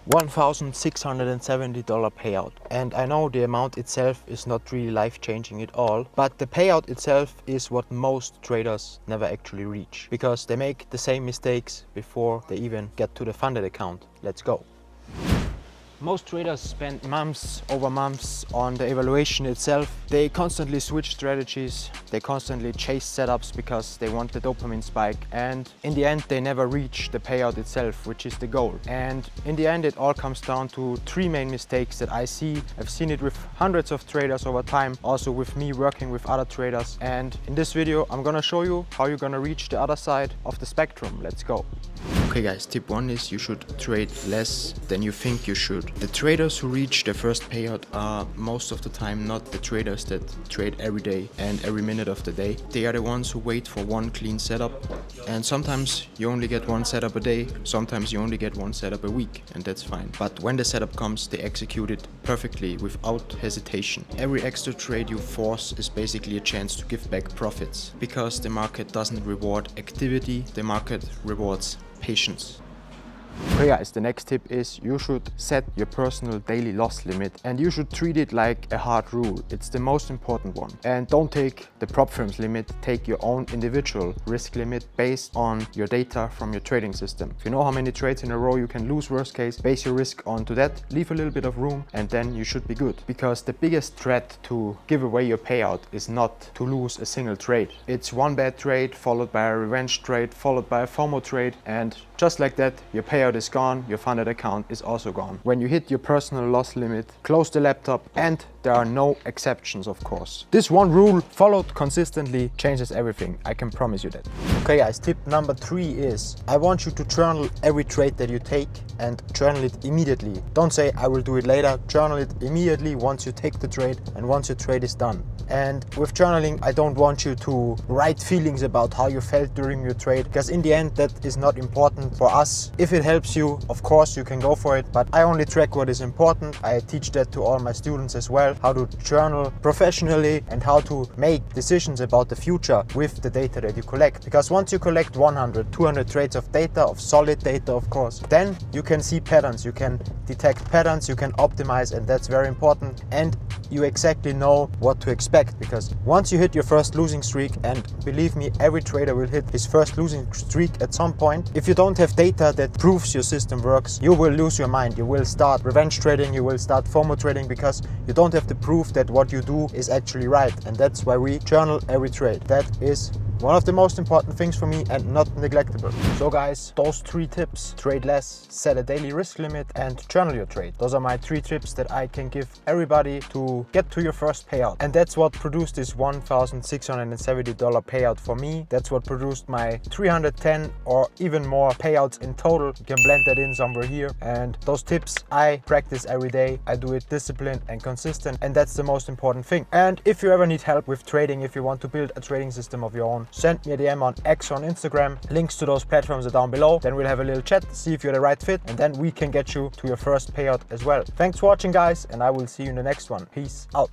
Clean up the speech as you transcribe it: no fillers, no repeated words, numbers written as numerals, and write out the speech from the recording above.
$1,670 payout. And I know the amount itself is not really life-changing at all, but the payout itself is what most traders never actually reach, because they make the same mistakes before they even get to the funded account. Let's go. Most traders spend months over months on the evaluation itself. They constantly switch strategies, they constantly chase setups because they want the dopamine spike, and in the end they never reach the payout itself, which is the goal. And in the end it all comes down to three main mistakes that I see. I've seen it with hundreds of traders over time, also with me working with other traders, and in this video I'm gonna show you how you're gonna reach the other side of the spectrum. Let's go. Okay guys, tip one is you should trade less than you think you should. The traders who reach their first payout are most of the time not the traders that trade every day and every minute of the day. They are the ones who wait for one clean setup, and sometimes you only get one setup a day, sometimes you only get one setup a week, and that's fine. But when the setup comes, they execute it perfectly without hesitation. Every extra trade you force is basically a chance to give back profits, because the market doesn't reward activity, the market rewards patience. Okay guys, the next tip is you should set your personal daily loss limit, and you should treat it like a hard rule. It's the most important one. And don't take the prop firm's limit, take your own individual risk limit based on your data from your trading system. If you know how many trades in a row you can lose, worst case, base your risk onto that, leave a little bit of room, and then you should be good. Because the biggest threat to give away your payout is not to lose a single trade. It's one bad trade followed by a revenge trade followed by a FOMO trade, and just like that, your payout is gone, your funded account is also gone. When you hit your personal loss limit, close the laptop, and there are no exceptions, of course. This one rule followed consistently changes everything, I can promise you that. Okay guys, tip number 3 is I want you to journal every trade that you take, and journal it immediately. Don't say I will do it later, journal it immediately once you take the trade and once your trade is done. And with journaling, I don't want you to write feelings about how you felt during your trade, because in the end that is not important for us. If it helps you, of course you can go for it, but I only track what is important. I teach that to all my students as well, how to journal professionally and how to make decisions about the future with the data that you collect. Because once you collect 100, 200 trades of data, of solid data of course, then you can see patterns, you can detect patterns, you can optimize, and that's very important. And you exactly know what to expect, because once you hit your first losing streak, and believe me, every trader will hit his first losing streak at some point, if you don't have data that proves your system works, you will lose your mind. You will start revenge trading, you will start FOMO trading, because you don't have the proof that what you do is actually right. And that's why we journal every trade. That is one of the most important things for me and not neglectable. So guys, those 3 tips: trade less, set a daily risk limit, and journal your trade. Those are my 3 tips that I can give everybody to get to your first payout. And that's what produced this $1,670 payout for me. That's what produced my 310 or even more payouts in total. You can blend that in somewhere here. And those tips I practice every day. I do it disciplined and consistent, and that's the most important thing. And if you ever need help with trading, if you want to build a trading system of your own, send me a DM on X on Instagram. Links to those platforms are down below. Then we'll have a little chat, see if you're the right fit, and then we can get you to your first payout as well. Thanks for watching guys, and I will see you in the next one. Peace out.